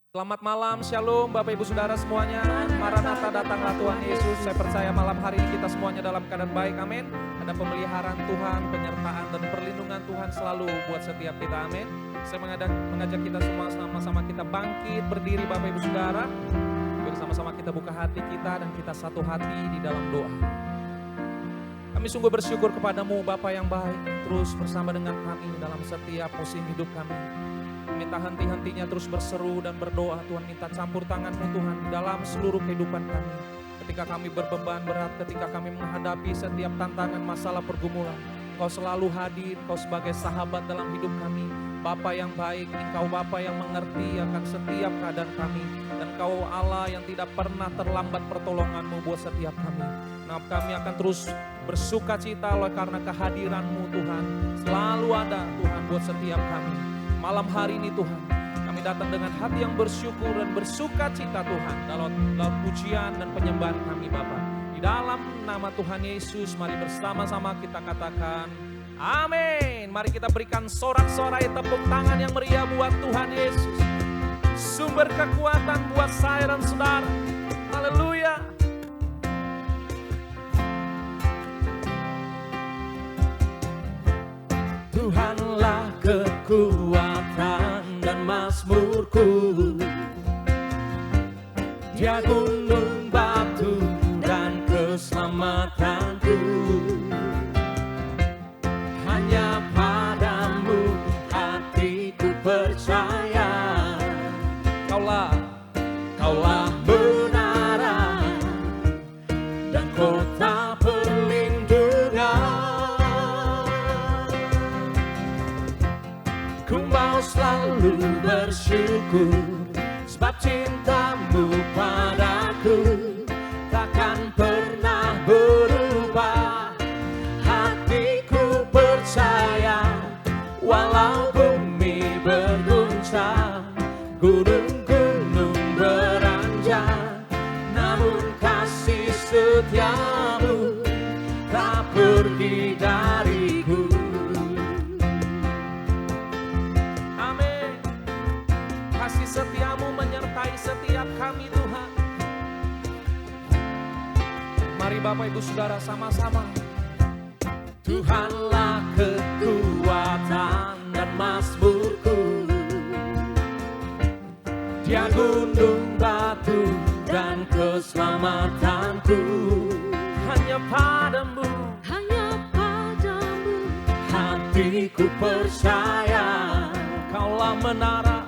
Selamat malam, shalom Bapak Ibu Saudara semuanya. Maranatha, datanglah Tuhan Yesus. Saya percaya malam hari ini kita semuanya dalam keadaan baik, amin. Ada pemeliharaan Tuhan, penyertaan dan perlindungan Tuhan selalu buat setiap kita, amin. Saya mengajak kita semua sama-sama kita bangkit, berdiri Bapak Ibu Saudara. Bersama-sama kita buka hati kita dan kita satu hati di dalam doa. Kami sungguh bersyukur kepadamu Bapa yang baik, terus bersama dengan kami dalam setiap musim hidup kami. Minta henti-hentinya terus berseru dan berdoa. Tuhan, minta campur tangan-Mu Tuhan di dalam seluruh kehidupan kami. Ketika kami berbeban berat, ketika kami menghadapi setiap tantangan, masalah, pergumulan, Engkau selalu hadir, Engkau sebagai sahabat dalam hidup kami. Bapa yang baik, Engkau Bapa yang mengerti akan setiap keadaan kami. Dan Engkau Allah yang tidak pernah terlambat pertolongan-Mu buat setiap kami. Nah, kami akan terus bersuka cita oleh karena kehadiran-Mu Tuhan. Selalu ada Tuhan buat setiap kami. Malam hari ini Tuhan, kami datang dengan hati yang bersyukur dan bersuka cita Tuhan dalam pujian dan penyembahan kami Bapa. Di dalam nama Tuhan Yesus, mari bersama-sama kita katakan amin. Mari kita berikan sorak-sorai tepuk tangan yang meriah buat Tuhan Yesus. Sumber kekuatan buat saya dan saudara. Haleluya. Tuhanlah kekuatan dan mazmurku, Dia gunung batu dan keselamatanku. Hanya padamu hatiku percaya, Kaulah menara dan kota perlindungan. Ku mau selalu bersyukur, sebab cintamu padaku takkan pernah berubah. Hatiku percaya, walau bumi berguncang, gunung-gunung beranjak, namun kasih setiamu tak pergi dariku. Setiamu menyertai setiap kami Tuhan. Mari Bapak Ibu Saudara sama-sama. Tuhanlah kekuatan dan mazmurku, Dia gunung batu dan keselamatanku. Hanya padamu hatiku percaya, Kaulah menara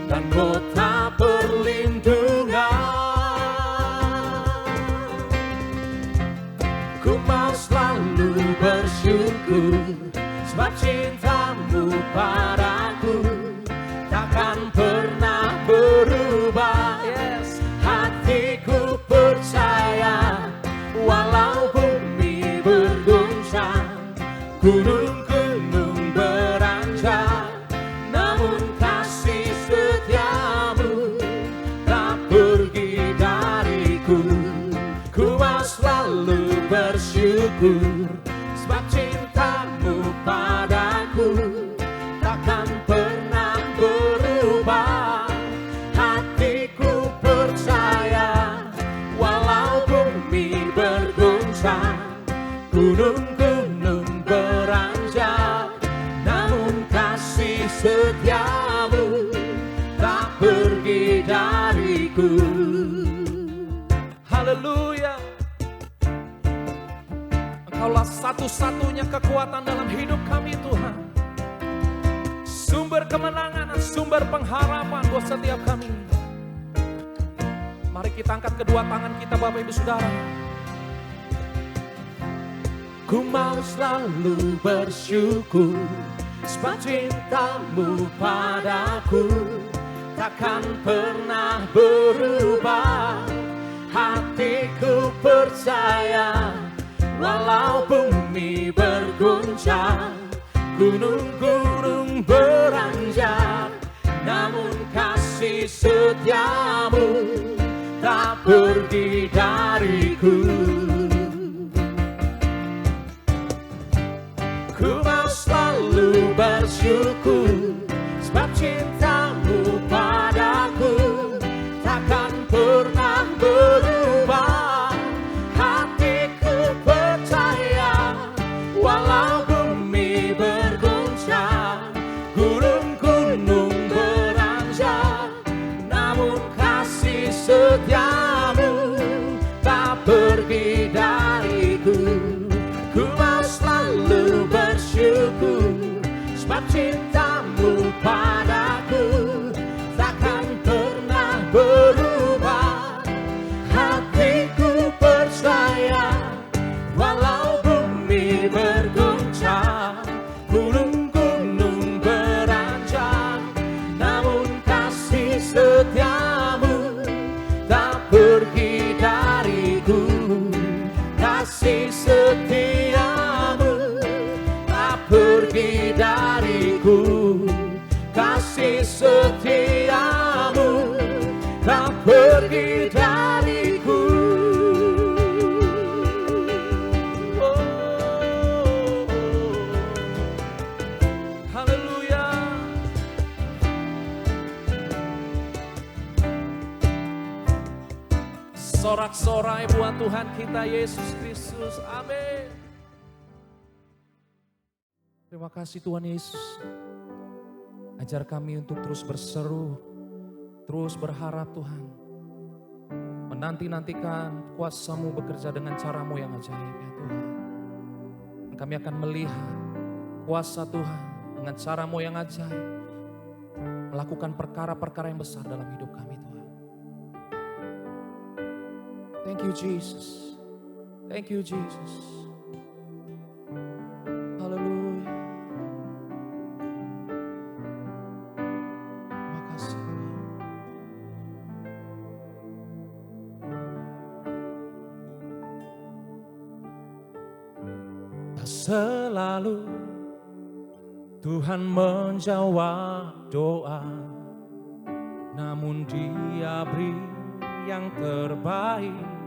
dan kota perlindungan. Ku mau selalu bersyukur, sebab cintamu padaku takkan pernah berubah. Yes. Hatiku percaya, walau bumi berguncang, gunung-gunung beranjak, namun kasih setiamu tak pergi dariku. Ku mau selalu bersyukur, sebab cintamu padaku takkan pernah berubah. Hatiku percaya, walau bumi berguncang, gunung-gunung beranjak, namun kasih setiamu tak pergi dariku. Haleluya. Engkaulah satu-satunya kekuatan dalam hidup kami Tuhan. Sumber kemenangan dan sumber pengharapan buat setiap kami. Mari kita angkat kedua tangan kita Bapak Ibu Saudara. Ku mau selalu bersyukur, sebab cintamu padaku takkan pernah berubah. Hatiku percaya, walau bumi berguncang, gunung-gunung beranjak, namun kasih setiamu tak pergi dariku. Ku mau selalu bersyukur, sebab cintamu padaku takkan pernah berubah. Hatiku percaya walau bumi berguncang, gunung-gunung beranjak, namun kasih setiamu tak pergi dariku. Kasih setiamu tak pergi dariku. Kasih setiamu tak pergi dariku. Oh, haleluya. Sorak-sorai buat Tuhan kita Yesus Kristus. Amin. Terima kasih Tuhan Yesus. Ajar kami untuk terus berseru, terus berharap Tuhan. Menanti-nantikan kuasa-Mu bekerja dengan cara-Mu yang ajaib ya Tuhan. Kami akan melihat kuasa Tuhan dengan cara-Mu yang ajaib. Melakukan perkara-perkara yang besar dalam hidup kami Tuhan. Thank you Jesus. Thank you Jesus. Haleluya. Terima kasih. Tak selalu Tuhan menjawab doa, namun Dia beri yang terbaik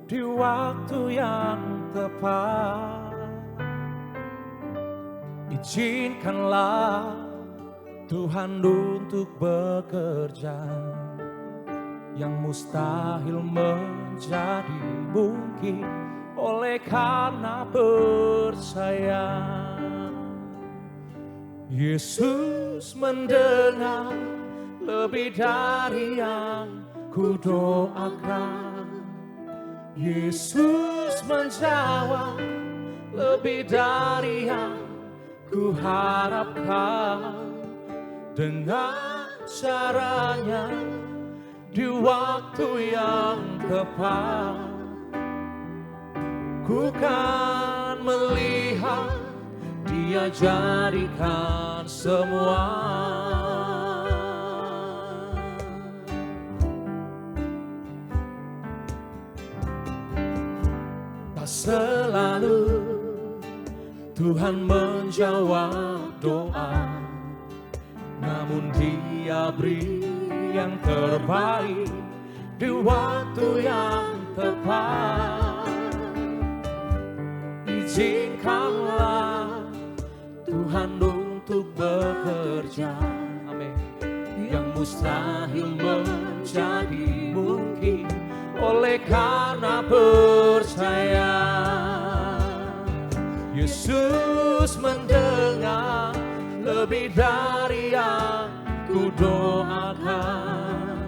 di waktu yang tepat. Izinkanlah Tuhan untuk bekerja, yang mustahil menjadi mungkin oleh karena percaya. Yesus mendengar lebih dari yang ku doakan. Yesus menjawab lebih dari yang ku harapkan. Dengan caranya di waktu yang tepat, ku kan melihat Dia jadikan semua. Tak selalu Tuhan menjawab doa, namun Dia beri yang terbaik di waktu yang tepat. Izinkanlah Tuhan untuk bekerja, amin, yang mustahil menjadi mungkin oleh karena percaya. Yesus mendengar lebih dari yang ku doakan.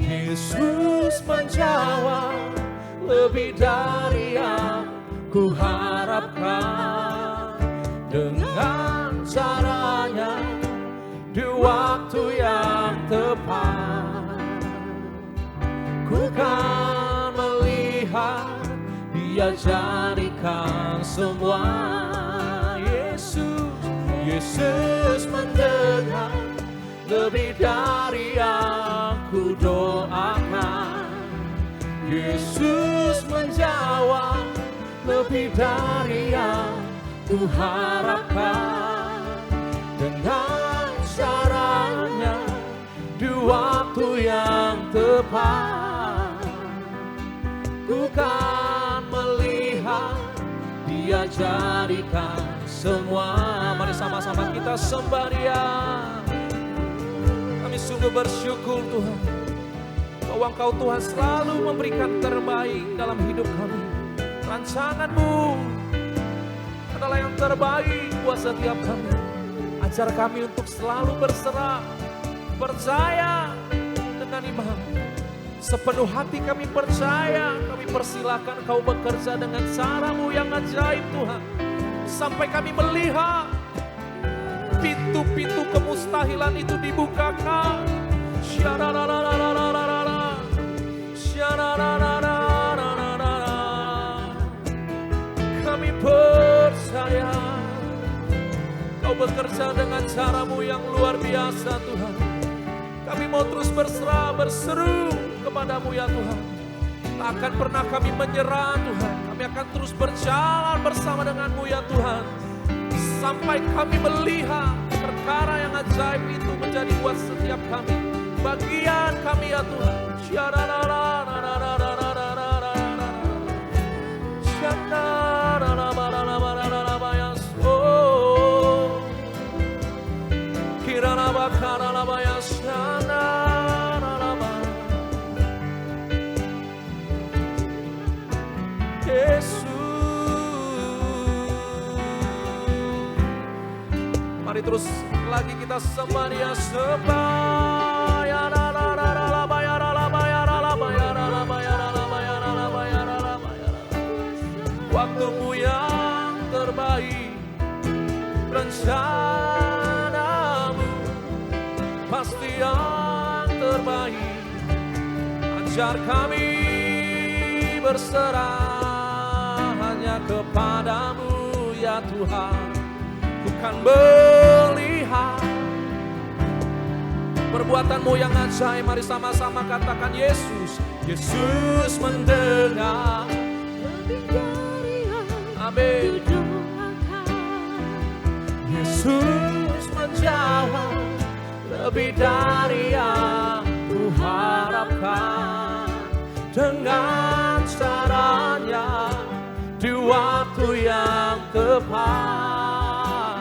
Yesus menjawab lebih dari yang ku harapkan. Dengan caranya di waktu yang tepat, ku kan melihat Dia jadikan semua. Yesus mendengar lebih dari yang ku doakan. Yesus menjawab lebih dari yang ku harapkan. Dengan caranya di waktu yang tepat, ku kan melihat Dia jadikan semua. Mari sama-sama kita sembah Dia. Kami sungguh bersyukur Tuhan, bahwa Engkau Tuhan selalu memberikan terbaik dalam hidup kami. Rancangan-Mu adalah yang terbaik buat setiap kami. Ajar kami untuk selalu berserah, percaya dengan iman. Sepenuh hati kami percaya, kami persilakan Kau bekerja dengan cara-Mu yang ajaib Tuhan. Sampai kami melihat pintu-pintu kemustahilan itu dibukakan. Kami percaya Kau bekerja dengan cara-Mu yang luar biasa Tuhan. Kami mau terus berserah, berseru kepada-Mu ya Tuhan. Tak akan pernah kami menyerah Tuhan. Kami akan terus berjalan bersama dengan-Mu ya Tuhan. Sampai kami melihat perkara yang ajaib itu menjadi buat setiap kami. Bagian kami ya Tuhan. Mari terus lagi kita sembah Dia, sembah ya la la la la la ba ya la la ba ya la la ba ya la la ba ya la la ba ya la la ba ya la la ba ya la la. Waktu-Mu yang terbaik, rencana-Mu pasti yang terbaik. Ajar kami berserah hanya kepada-Mu ya Tuhan. Bukan melihat perbuatan-Mu yang ajaib. Mari sama-sama katakan Yesus. Yesus mendengar. Amin. Yesus menjawab lebih dari yang ku harapkan. Dengan caranya di waktu yang tepat.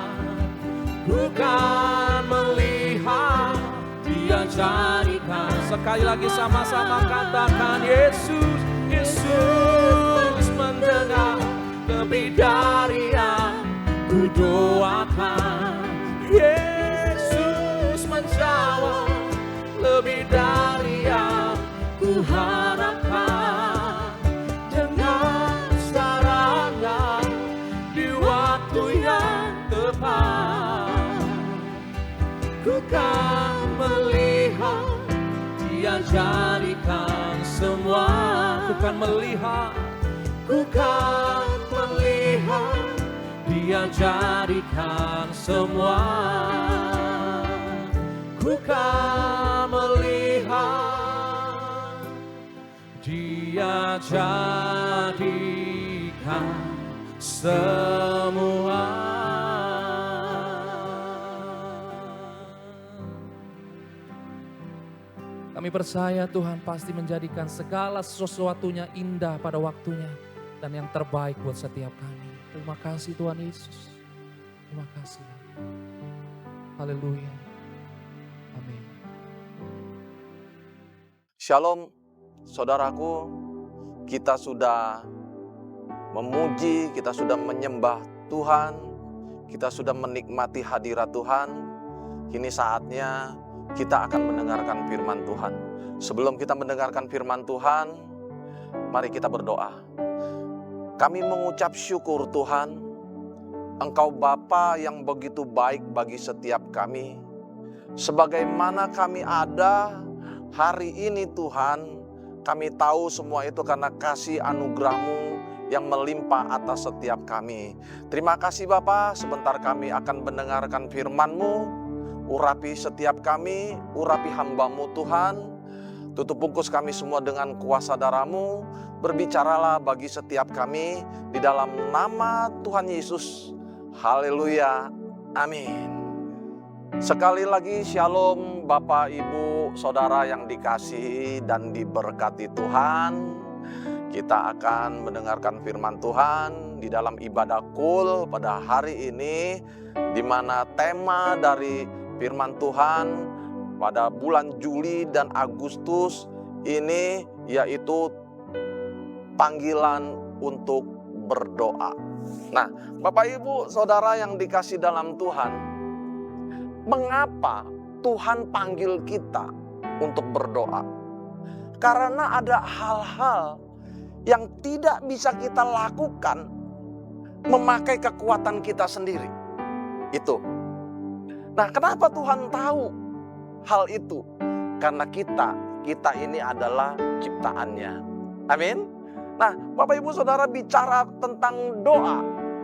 Bukan melihat Dia jadikan. Sekali lagi sama-sama katakan Yesus. Yesus mendengar lebih dari yang ku doakan. Yesus menjawab lebih dari yang ku harapkan. Dengan caranya di waktu yang tepat. Ku kan melihat Dia jadikan semua. Ku kan melihat Dia jadikan semua. Ku kan melihat Dia jadikan semua. Kami percaya Tuhan pasti menjadikan segala sesuatunya indah pada waktunya dan yang terbaik buat setiap kami. Terima kasih Tuhan Yesus. Terima kasih. Haleluya. Amin. Shalom, saudaraku. Kita sudah memuji, kita sudah menyembah Tuhan, kita sudah menikmati hadirat Tuhan. Kini saatnya kita akan mendengarkan firman Tuhan. Sebelum kita mendengarkan firman Tuhan, mari kita berdoa. Kami mengucap syukur Tuhan, Engkau Bapa yang begitu baik bagi setiap kami. Sebagaimana kami ada hari ini Tuhan, kami tahu semua itu karena kasih anugerah-Mu yang melimpah atas setiap kami. Terima kasih Bapa, sebentar kami akan mendengarkan firman-Mu. Urapi setiap kami, urapi hamba-Mu Tuhan. Tutup bungkus kami semua dengan kuasa darah-Mu. Berbicaralah bagi setiap kami di dalam nama Tuhan Yesus. Haleluya. Amin. Sekali lagi shalom Bapak, Ibu, Saudara yang dikasihi dan diberkati Tuhan. Kita akan mendengarkan firman Tuhan di dalam ibadah kul pada hari ini, di mana tema dari firman Tuhan pada bulan Juli dan Agustus ini yaitu panggilan untuk berdoa. Nah, Bapak Ibu Saudara yang dikasih dalam Tuhan, mengapa Tuhan panggil kita untuk berdoa? Karena ada hal-hal yang tidak bisa kita lakukan memakai kekuatan kita sendiri. Itu Nah, kenapa Tuhan tahu hal itu? Karena kita ini adalah ciptaannya. Amin. Nah, Bapak Ibu Saudara, bicara tentang doa,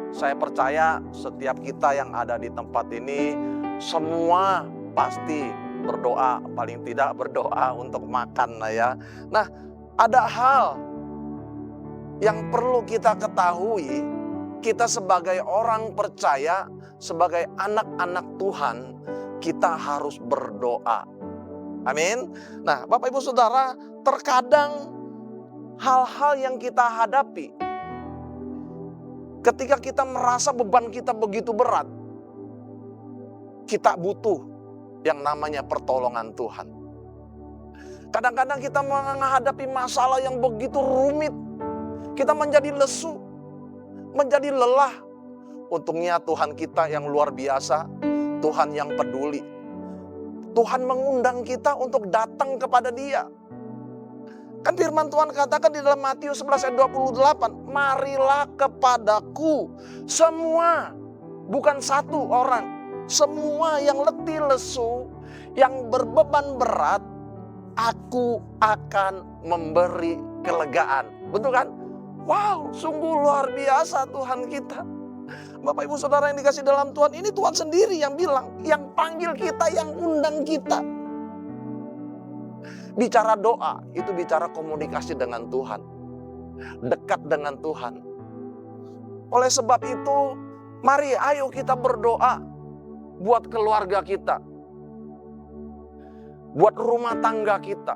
saya percaya setiap kita yang ada di tempat ini semua pasti berdoa, paling tidak berdoa untuk makan lah ya. Nah, ada hal yang perlu kita ketahui, kita sebagai orang percaya, sebagai anak-anak Tuhan, kita harus berdoa. Amin. Nah, Bapak Ibu Saudara, terkadang hal-hal yang kita hadapi, ketika kita merasa beban kita begitu berat, kita butuh yang namanya pertolongan Tuhan. Kadang-kadang kita menghadapi masalah yang begitu rumit, kita menjadi lesu, menjadi lelah. Untungnya Tuhan kita yang luar biasa, Tuhan yang peduli. Tuhan mengundang kita untuk datang kepada Dia. Kan firman Tuhan katakan di dalam Matius 11 ayat 28, marilah kepadaku semua, bukan satu orang, semua yang letih lesu, yang berbeban berat, aku akan memberi kelegaan. Betul kan? Wow, sungguh luar biasa Tuhan kita. Bapak Ibu Saudara yang dikasih dalam Tuhan, ini Tuhan sendiri yang bilang, yang panggil kita, yang undang kita. Bicara doa, itu bicara komunikasi dengan Tuhan. Dekat dengan Tuhan. Oleh sebab itu, mari ayo kita berdoa buat keluarga kita. Buat rumah tangga kita.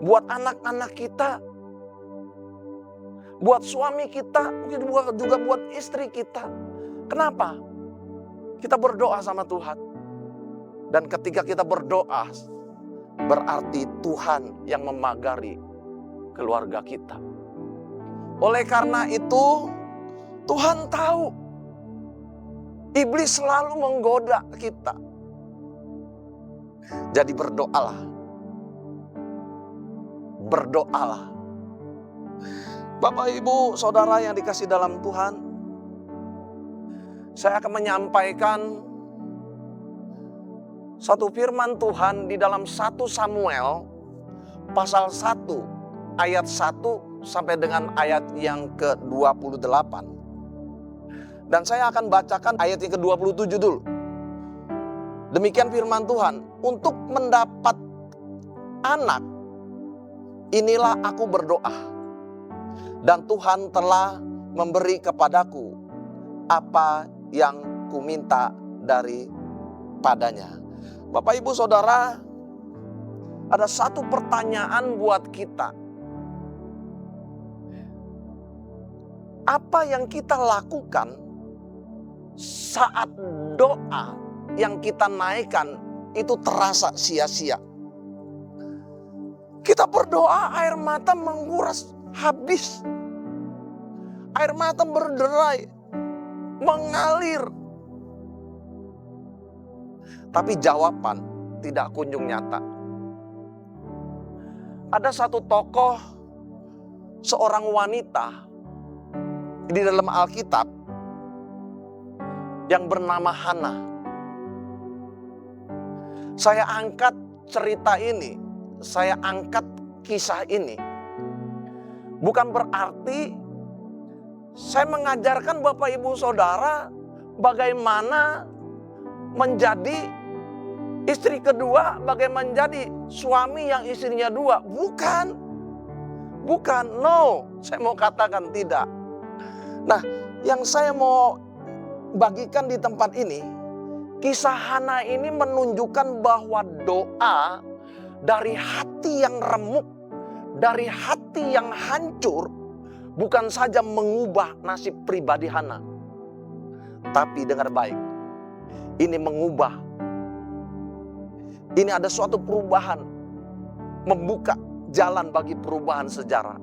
Buat anak-anak kita. Buat suami kita, mungkin juga buat istri kita. Kenapa? Kita berdoa sama Tuhan. Dan ketika kita berdoa, berarti Tuhan yang memagari keluarga kita. Oleh karena itu, Tuhan tahu iblis selalu menggoda kita. Jadi berdoalah. Berdoalah. Bapak Ibu Saudara yang dikasih dalam Tuhan, saya akan menyampaikan satu firman Tuhan di dalam 1 Samuel pasal 1 ayat 1 sampai dengan ayat yang ke-28. Dan saya akan bacakan ayat yang ke-27 dulu. Demikian firman Tuhan, untuk mendapat anak, inilah aku berdoa. Dan Tuhan telah memberi kepadaku apa yang kuminta daripadanya. Bapak Ibu Saudara, ada satu pertanyaan buat kita. Apa yang kita lakukan saat doa yang kita naikkan itu terasa sia-sia? Kita berdoa, air mata menguras habis. Air mata berderai, mengalir. Tapi jawaban tidak kunjung nyata. Ada satu tokoh, seorang wanita di dalam Alkitab yang bernama Hana. Saya angkat cerita ini, saya angkat kisah ini. Bukan berarti saya mengajarkan Bapak Ibu Saudara bagaimana menjadi istri kedua, bagaimana menjadi suami yang istrinya dua. Bukan, no. Saya mau katakan tidak. Nah, yang saya mau bagikan di tempat ini, kisah Hana ini menunjukkan bahwa doa dari hati yang remuk, dari hati yang hancur, bukan saja mengubah nasib pribadi Hana, tapi dengar baik, ini mengubah. Ini ada suatu perubahan, membuka jalan bagi perubahan sejarah.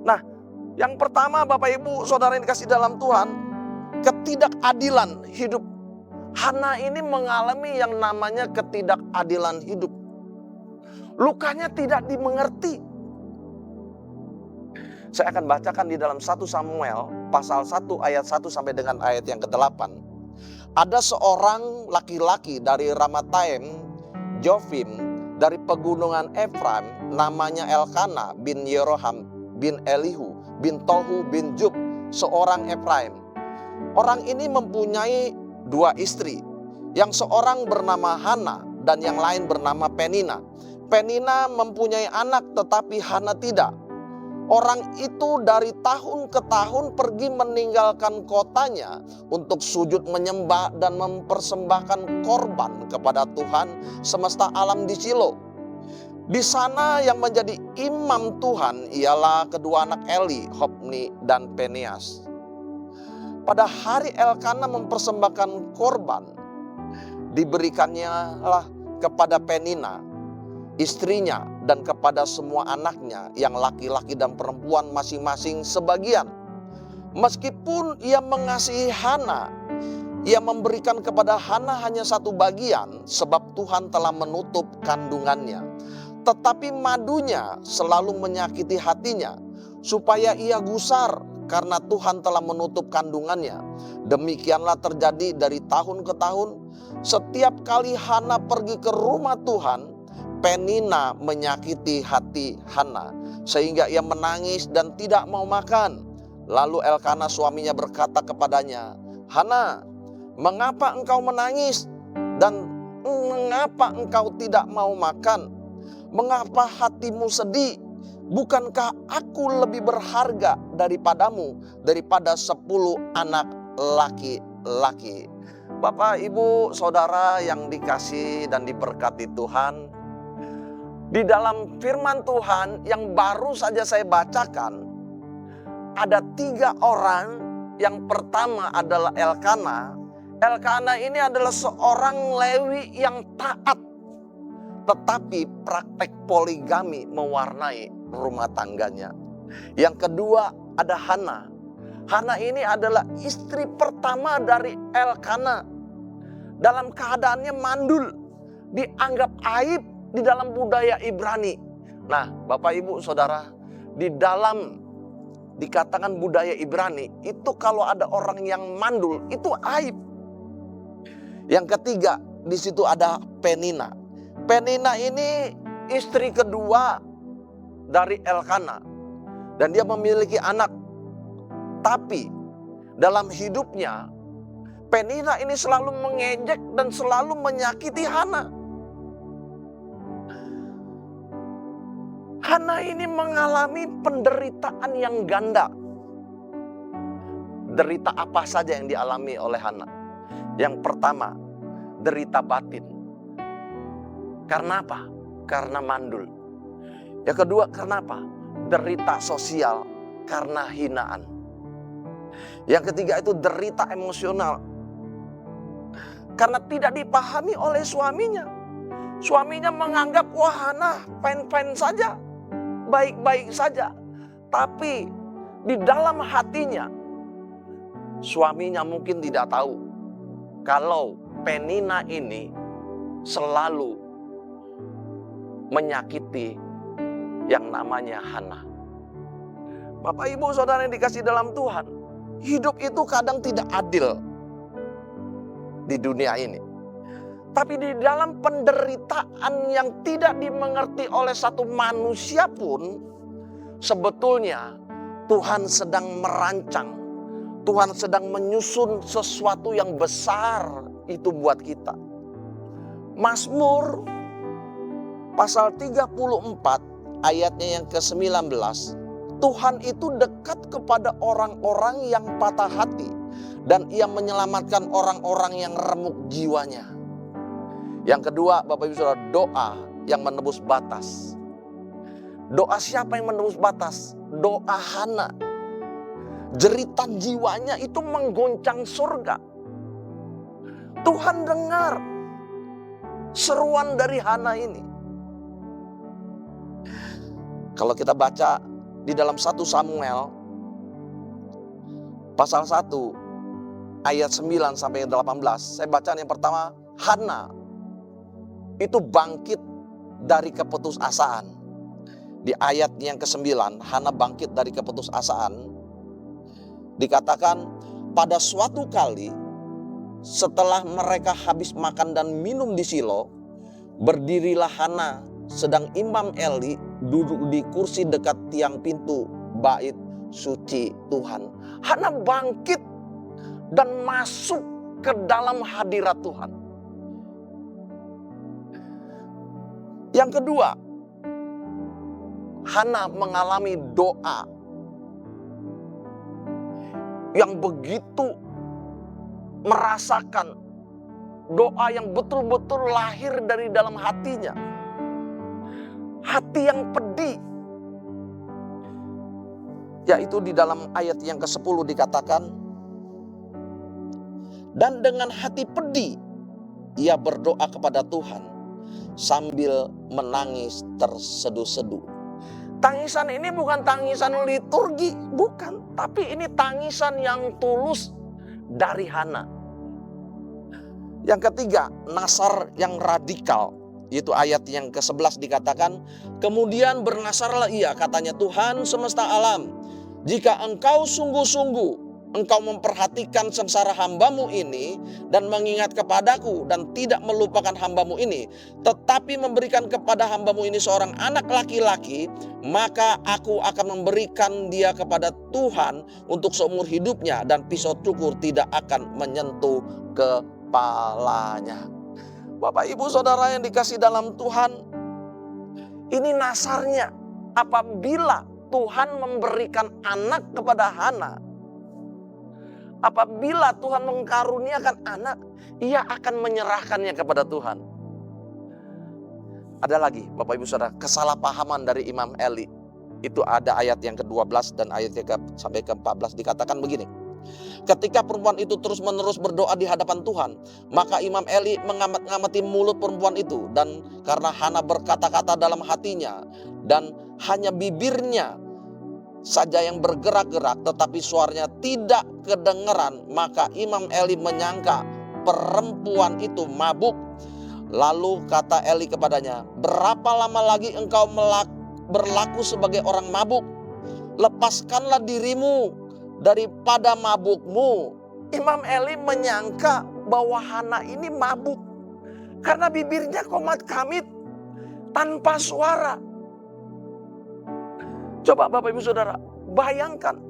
Nah, yang pertama Bapak Ibu Saudara yang dikasih dalam Tuhan, ketidakadilan hidup. Hana ini mengalami yang namanya ketidakadilan hidup. Lukanya tidak dimengerti. Saya akan bacakan di dalam 1 Samuel pasal 1 ayat 1 sampai dengan ayat yang ke-8. Ada seorang laki-laki dari Ramataim, Jofim, dari pegunungan Efraim, namanya Elkana bin Yeroham bin Elihu bin Tohu bin Jub, seorang Efraim. Orang ini mempunyai dua istri, yang seorang bernama Hana dan yang lain bernama Penina. Penina mempunyai anak tetapi Hana tidak. Orang itu dari tahun ke tahun pergi meninggalkan kotanya untuk sujud menyembah dan mempersembahkan korban kepada Tuhan semesta alam di Shilo. Di sana yang menjadi imam Tuhan ialah kedua anak Eli, Hofni dan Peneas. Pada hari Elkana mempersembahkan korban, diberikannya lah kepada Penina, istrinya, dan kepada semua anaknya yang laki-laki dan perempuan masing-masing sebagian. Meskipun ia mengasihi Hana, ia memberikan kepada Hana hanya satu bagian sebab Tuhan telah menutup kandungannya. Tetapi madunya selalu menyakiti hatinya supaya ia gusar karena Tuhan telah menutup kandungannya. Demikianlah terjadi dari tahun ke tahun. Setiap kali Hana pergi ke rumah Tuhan, Penina menyakiti hati Hana sehingga ia menangis dan tidak mau makan. Lalu Elkana suaminya berkata kepadanya, "Hana, mengapa engkau menangis dan mengapa engkau tidak mau makan? Mengapa hatimu sedih? Bukankah aku lebih berharga daripadamu, daripada 10 anak laki-laki?" Bapak, Ibu, Saudara yang dikasihi dan diberkati Tuhan, di dalam firman Tuhan yang baru saja saya bacakan, ada 3 orang. Yang pertama adalah Elkana. Elkana ini adalah seorang Lewi yang taat, tetapi praktek poligami mewarnai rumah tangganya. Yang kedua ada Hana. Hana ini adalah istri pertama dari Elkana. Dalam keadaannya mandul, dianggap aib di dalam budaya Ibrani. Nah, Bapak Ibu Saudara, di dalam dikatakan budaya Ibrani itu kalau ada orang yang mandul itu aib. Yang ketiga di situ ada Penina. Penina ini istri kedua dari Elkana dan dia memiliki anak. Tapi dalam hidupnya Penina ini selalu mengejek dan selalu menyakiti Hana. Hana ini mengalami penderitaan yang ganda. Derita apa saja yang dialami oleh Hana? Yang pertama, derita batin. Karena apa? Karena mandul. Yang kedua, karena apa? Derita sosial, karena hinaan. Yang ketiga itu derita emosional. Karena tidak dipahami oleh suaminya. Suaminya menganggap, wah Hana fine-fine saja, baik-baik saja. Tapi di dalam hatinya, suaminya mungkin tidak tahu kalau Penina ini selalu menyakiti yang namanya Hana. Bapak Ibu Saudara yang dikasih dalam Tuhan, hidup itu kadang tidak adil di dunia ini. Tapi di dalam penderitaan yang tidak dimengerti oleh satu manusia pun, sebetulnya Tuhan sedang merancang, Tuhan sedang menyusun sesuatu yang besar itu buat kita. Mazmur pasal 34 ayatnya yang ke-19, Tuhan itu dekat kepada orang-orang yang patah hati dan ia menyelamatkan orang-orang yang remuk jiwanya. Yang kedua, Bapak Ibu Saudara, doa yang menebus batas. Doa siapa yang menebus batas? Doa Hana. Jeritan jiwanya itu menggoncang surga. Tuhan dengar seruan dari Hana ini. Kalau kita baca di dalam 1 Samuel pasal 1 ayat 9 sampai 18, saya baca yang pertama, Hana itu bangkit dari keputusasaan. Di ayat yang ke-9, Hana bangkit dari keputusasaan. Dikatakan, pada suatu kali setelah mereka habis makan dan minum di Shilo, berdirilah Hana, sedang Imam Eli duduk di kursi dekat tiang pintu bait suci Tuhan. Hana bangkit dan masuk ke dalam hadirat Tuhan. Yang kedua, Hana mengalami doa yang begitu merasakan, doa yang betul-betul lahir dari dalam hatinya. Hati yang pedih. Yaitu di dalam ayat yang ke-10 dikatakan, dan dengan hati pedih ia berdoa kepada Tuhan sambil menangis terseduh-seduh. Tangisan ini bukan tangisan liturgi, bukan. Tapi ini tangisan yang tulus dari Hana. Yang ketiga, nasar yang radikal. Yaitu ayat yang ke-11 dikatakan, kemudian bernasarlah ia, katanya, Tuhan semesta alam, jika engkau sungguh-sungguh engkau memperhatikan sengsara hambamu ini dan mengingat kepadaku dan tidak melupakan hambamu ini, tetapi memberikan kepada hambamu ini seorang anak laki-laki, maka aku akan memberikan dia kepada Tuhan untuk seumur hidupnya dan pisau cukur tidak akan menyentuh kepalanya. Bapak, Ibu, Saudara yang dikasih dalam Tuhan, ini nasarnya apabila Tuhan memberikan anak kepada Hana. Apabila Tuhan mengkaruniakan anak, ia akan menyerahkannya kepada Tuhan. Ada lagi, Bapak Ibu Saudara, kesalahpahaman dari Imam Eli. Itu ada ayat yang ke-12 dan ayat yang sampai ke-14 dikatakan begini. Ketika perempuan itu terus-menerus berdoa di hadapan Tuhan, maka Imam Eli mengamati mulut perempuan itu, dan karena Hana berkata-kata dalam hatinya dan hanya bibirnya saja yang bergerak-gerak tetapi suaranya tidak kedengeran, maka Imam Eli menyangka perempuan itu mabuk. Lalu kata Eli kepadanya, berapa lama lagi engkau berlaku sebagai orang mabuk? Lepaskanlah dirimu daripada mabukmu. Imam Eli menyangka bahwa Hana ini mabuk karena bibirnya komat kamit tanpa suara. Coba Bapak Ibu Saudara bayangkan,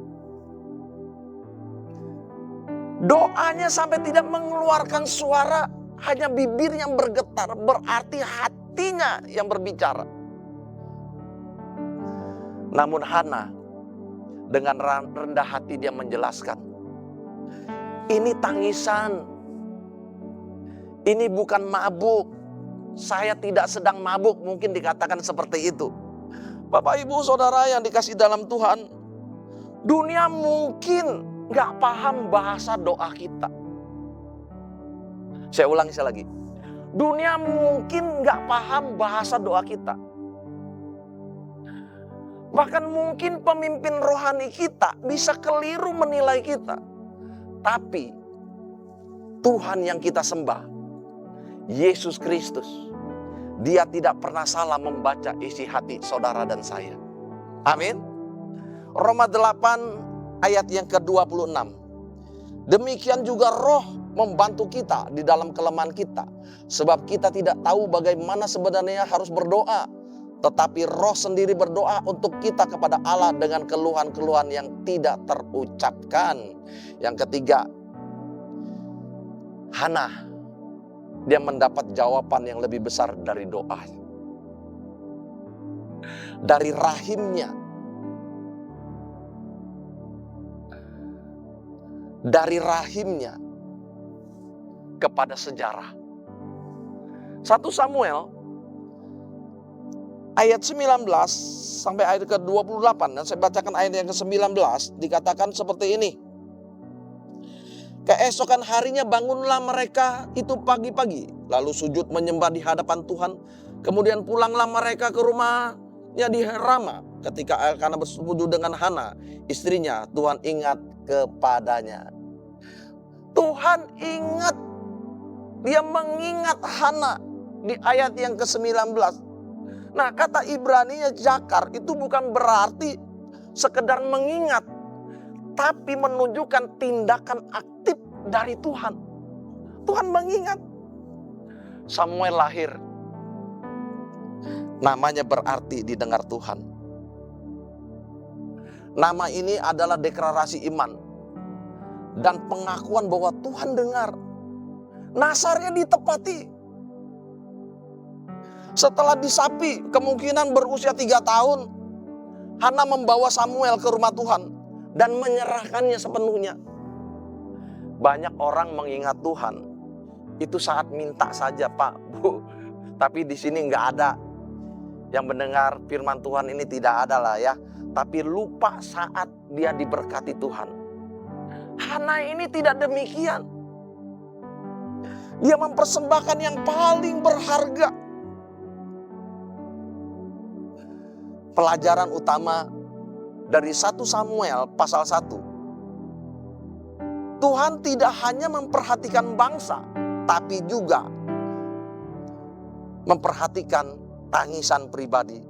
doanya sampai tidak mengeluarkan suara, hanya bibir yang bergetar, berarti hatinya yang berbicara. Namun Hana dengan rendah hati dia menjelaskan, ini tangisan, ini bukan mabuk, saya tidak sedang mabuk, mungkin dikatakan seperti itu. Bapak Ibu Saudara yang dikasih dalam Tuhan, dunia mungkin gak paham bahasa doa kita. Saya ulangi sekali lagi, dunia mungkin gak paham bahasa doa kita. Bahkan mungkin pemimpin rohani kita bisa keliru menilai kita. Tapi Tuhan yang kita sembah, Yesus Kristus, Dia tidak pernah salah membaca isi hati saudara dan saya. Amin. Roma 8 ayat yang ke-26. Demikian juga Roh membantu kita di dalam kelemahan kita. Sebab kita tidak tahu bagaimana sebenarnya harus berdoa. Tetapi Roh sendiri berdoa untuk kita kepada Allah dengan keluhan-keluhan yang tidak terucapkan. Yang ketiga, Hana, dia mendapat jawaban yang lebih besar dari doa. Dari rahimnya. Dari rahimnya kepada sejarah. 1 Samuel ayat 19 sampai ayat ke-28, dan saya bacakan ayat yang ke-19, dikatakan seperti ini. Keesokan harinya bangunlah mereka itu pagi-pagi, lalu sujud menyembah di hadapan Tuhan. Kemudian pulanglah mereka ke rumahnya di Rama. Ketika Elkana bersetuju dengan Hana, istrinya, Tuhan ingat kepadanya. Tuhan ingat, dia mengingat Hana di ayat yang ke-19. Nah, kata Ibraninya jakar itu bukan berarti sekedar mengingat, tapi menunjukkan tindakan aktif dari Tuhan. Tuhan mengingat. Samuel lahir. Namanya berarti didengar Tuhan. Nama ini adalah deklarasi iman dan pengakuan bahwa Tuhan dengar. Nasarnya ditepati. Setelah disapi, kemungkinan berusia 3 tahun, Hana membawa Samuel ke rumah Tuhan dan menyerahkannya sepenuhnya. Banyak orang mengingat Tuhan itu saat minta saja, Pak, Bu. Tapi di sini nggak ada yang mendengar firman Tuhan ini, tidak ada lah ya. Tapi lupa saat dia diberkati Tuhan. Hana ini tidak demikian. Dia mempersembahkan yang paling berharga. Pelajaran utama dari 1 Samuel pasal 1. Tuhan tidak hanya memperhatikan bangsa, tapi juga memperhatikan tangisan pribadi.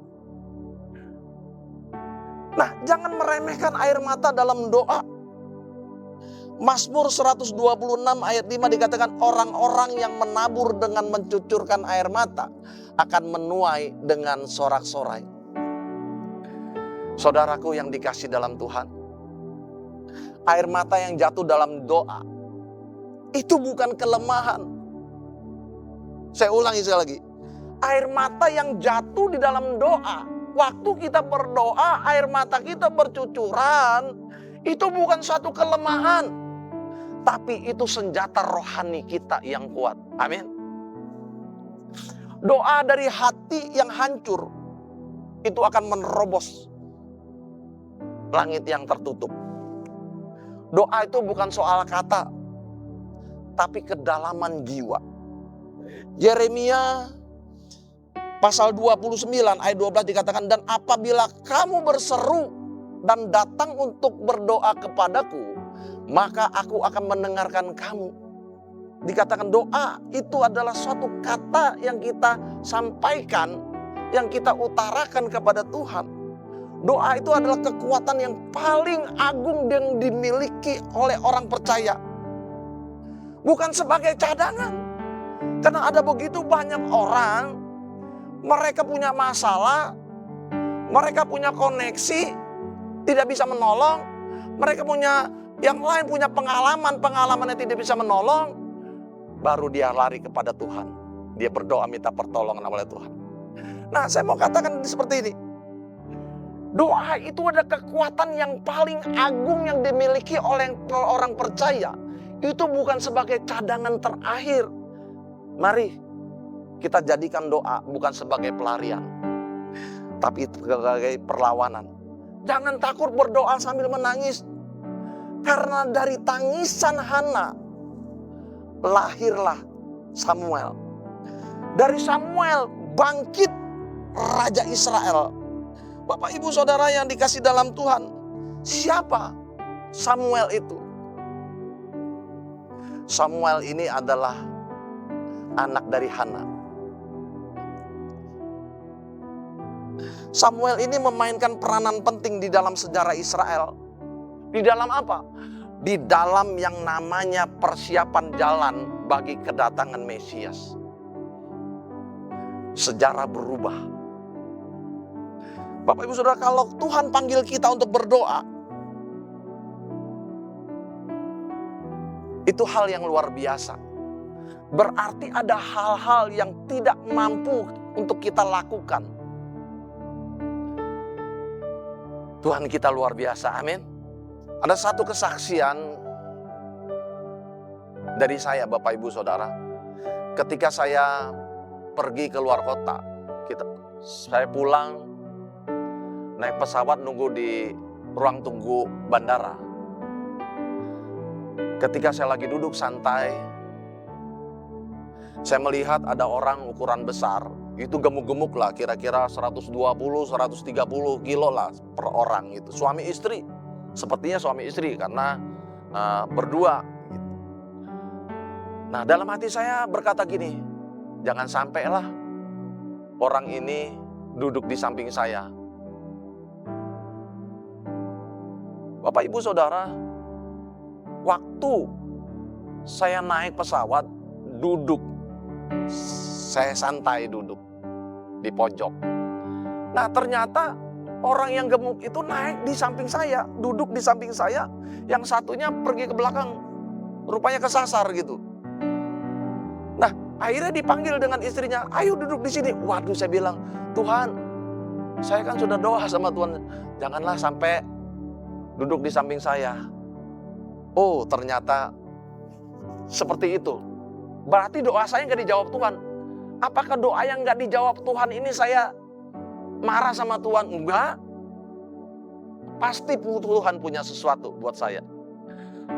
Nah, jangan meremehkan air mata dalam doa. Mazmur 126 ayat 5 dikatakan, orang-orang yang menabur dengan mencucurkan air mata akan menuai dengan sorak-sorai. Saudaraku yang dikasih dalam Tuhan, air mata yang jatuh dalam doa itu bukan kelemahan. Saya ulangi sekali lagi. Air mata yang jatuh di dalam doa, waktu kita berdoa air mata kita bercucuran, itu bukan suatu kelemahan, tapi itu senjata rohani kita yang kuat. Amin. Doa dari hati yang hancur itu akan menerobos langit yang tertutup. Doa itu bukan soal kata, tapi kedalaman jiwa. Yeremia pasal 29 ayat 12 dikatakan, dan apabila kamu berseru dan datang untuk berdoa kepadaku, maka aku akan mendengarkan kamu. Dikatakan doa itu adalah suatu kata yang kita sampaikan, yang kita utarakan kepada Tuhan. Doa itu adalah kekuatan yang paling agung yang dimiliki oleh orang percaya. Bukan sebagai cadangan. Karena ada begitu banyak orang, mereka punya masalah, mereka punya koneksi, tidak bisa menolong. Mereka punya, yang lain punya pengalaman yang tidak bisa menolong. Baru dia lari kepada Tuhan. Dia berdoa minta pertolongan oleh Tuhan. Nah, saya mau katakan seperti ini. Doa itu ada kekuatan yang paling agung yang dimiliki oleh orang percaya. Itu bukan sebagai cadangan terakhir. Mari kita jadikan doa bukan sebagai pelarian, tapi sebagai perlawanan. Jangan takut berdoa sambil menangis. Karena dari tangisan Hana lahirlah Samuel. Dari Samuel bangkit Raja Israel. Bapak ibu saudara yang dikasih dalam Tuhan, siapa Samuel itu? Samuel ini adalah anak dari Hana. Samuel ini memainkan peranan penting di dalam sejarah Israel. Di dalam apa? Di dalam yang namanya persiapan jalan bagi kedatangan Mesias. Sejarah berubah. Bapak ibu saudara, kalau Tuhan panggil kita untuk berdoa, itu hal yang luar biasa. Berarti ada hal-hal yang tidak mampu untuk kita lakukan. Tuhan kita luar biasa, amin. Ada satu kesaksian dari saya, Bapak Ibu Saudara. Ketika saya pergi ke luar kota, saya pulang, naik pesawat nunggu di ruang tunggu bandara. Ketika saya lagi duduk santai, saya melihat ada orang ukuran besar, itu gemuk-gemuk lah, kira-kira 120-130 kilo lah per orang itu. Suami istri, sepertinya suami istri karena berdua. Gitu. Nah, dalam hati saya berkata gini, jangan sampailah orang ini duduk di samping saya. Bapak Ibu Saudara, waktu saya naik pesawat, duduk. Saya santai duduk di pojok. Nah ternyata orang yang gemuk itu naik di samping saya, duduk di samping saya. Yang satunya pergi ke belakang, rupanya kesasar gitu. Nah akhirnya dipanggil dengan istrinya, ayo duduk di sini. Waduh, saya bilang, Tuhan, saya kan sudah doa sama Tuhan, janganlah sampai duduk di samping saya. Oh ternyata seperti itu. Berarti doa saya nggak dijawab Tuhan. Apakah doa yang nggak dijawab Tuhan ini saya marah sama Tuhan? Enggak. Pasti Tuhan punya sesuatu buat saya.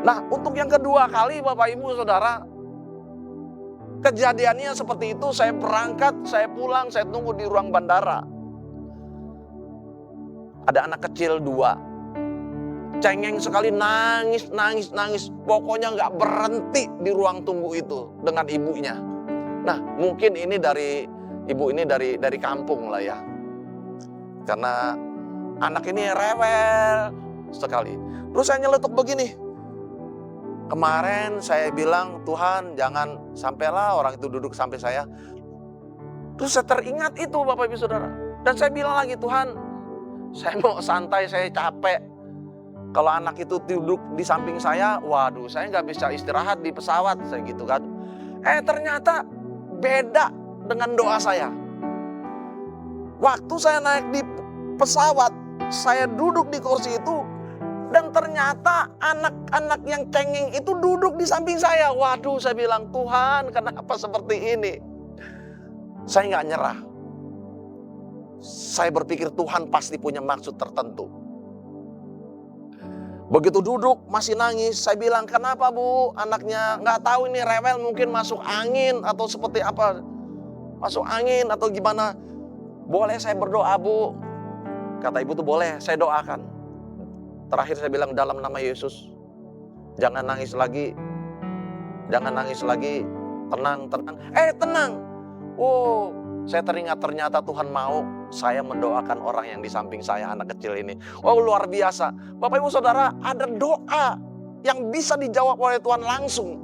Nah untuk yang kedua kali Bapak Ibu Saudara, kejadiannya seperti itu. Saya berangkat, saya pulang, saya tunggu di ruang bandara. Ada anak kecil 2, cengeng sekali, nangis. Pokoknya nggak berhenti di ruang tunggu itu dengan ibunya. Nah mungkin ini dari ibu ini dari kampung lah ya. Karena anak ini rewel sekali. Terus saya nyeletuk begini. Kemarin saya bilang, Tuhan jangan sampailah orang itu duduk sampai saya. Terus saya teringat itu Bapak Ibu Saudara. Dan saya bilang lagi, Tuhan saya mau santai, saya capek. Kalau anak itu duduk di samping saya, waduh saya nggak bisa istirahat di pesawat, saya gitu kan. Ternyata beda dengan doa saya. Waktu saya naik di pesawat, saya duduk di kursi itu, dan ternyata anak-anak yang cengeng itu duduk di samping saya. Waduh, saya bilang, Tuhan kenapa seperti ini? Saya nggak nyerah. Saya berpikir Tuhan pasti punya maksud tertentu. Begitu duduk masih nangis, saya bilang, kenapa Bu? Anaknya nggak tahu ini rewel, mungkin masuk angin atau seperti apa. Masuk angin atau gimana. Boleh saya berdoa Bu? Kata ibu tuh boleh, saya doakan. Terakhir saya bilang, dalam nama Yesus, jangan nangis lagi. Jangan nangis lagi, tenang. Tenang. Oh, saya teringat ternyata Tuhan mau saya mendoakan orang yang di samping saya, anak kecil ini. Oh luar biasa. Bapak Ibu Saudara, ada doa yang bisa dijawab oleh Tuhan langsung.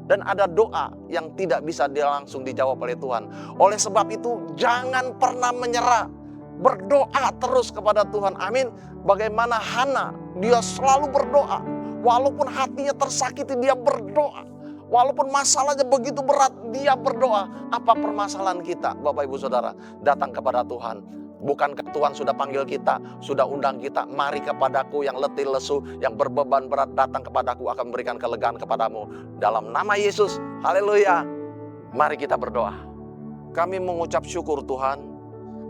Dan ada doa yang tidak bisa langsung dijawab oleh Tuhan. Oleh sebab itu jangan pernah menyerah. Berdoa terus kepada Tuhan. Amin. Bagaimana Hana, dia selalu berdoa. Walaupun hatinya tersakiti, dia berdoa. Walaupun masalahnya begitu berat, dia berdoa. Apa permasalahan kita Bapak Ibu Saudara? Datang kepada Tuhan. Bukankah Tuhan sudah panggil kita, sudah undang kita, mari kepadaku yang letih lesu, yang berbeban berat, datang kepadaku, akan memberikan kelegaan kepadamu. Dalam nama Yesus, haleluya. Mari kita berdoa. Kami mengucap syukur Tuhan,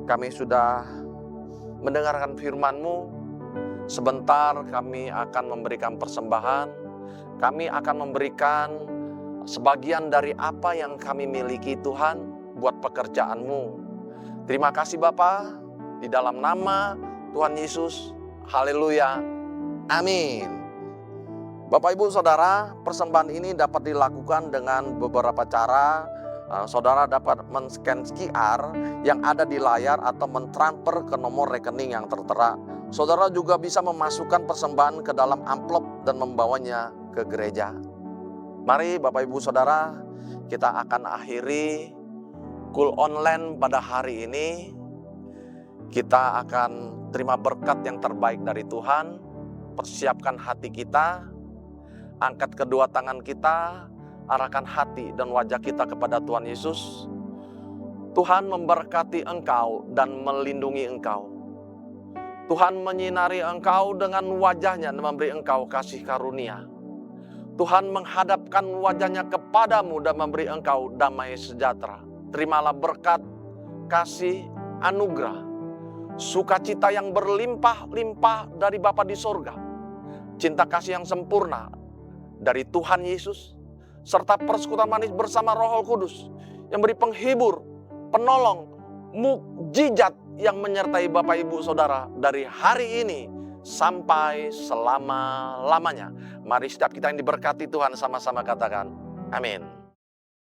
kami sudah mendengarkan firman-Mu. Sebentar kami akan memberikan persembahan, kami akan memberikan sebagian dari apa yang kami miliki Tuhan, buat pekerjaan-Mu. Terima kasih Bapa, di dalam nama Tuhan Yesus, haleluya, amin. Bapak Ibu Saudara, persembahan ini dapat dilakukan dengan beberapa cara. Saudara dapat men-scan QR yang ada di layar atau mentransfer ke nomor rekening yang tertera. Saudara juga bisa memasukkan persembahan ke dalam amplop dan membawanya ke gereja. Mari Bapak Ibu Saudara, kita akan akhiri Cool Online pada hari ini. Kita akan terima berkat yang terbaik dari Tuhan. Persiapkan hati kita, angkat kedua tangan kita, arahkan hati dan wajah kita kepada Tuhan Yesus. Tuhan memberkati engkau dan melindungi engkau. Tuhan menyinari engkau dengan wajahnya dan memberi engkau kasih karunia. Tuhan menghadapkan wajahnya kepadamu dan memberi engkau damai sejahtera. Terimalah berkat, kasih, anugerah, sukacita yang berlimpah-limpah dari Bapa di sorga, cinta kasih yang sempurna dari Tuhan Yesus, serta persekutuan manis bersama Roh Kudus yang beri penghibur, penolong, mukjizat yang menyertai Bapak Ibu Saudara dari hari ini sampai selama-lamanya. Mari setiap kita yang diberkati Tuhan sama-sama katakan amin.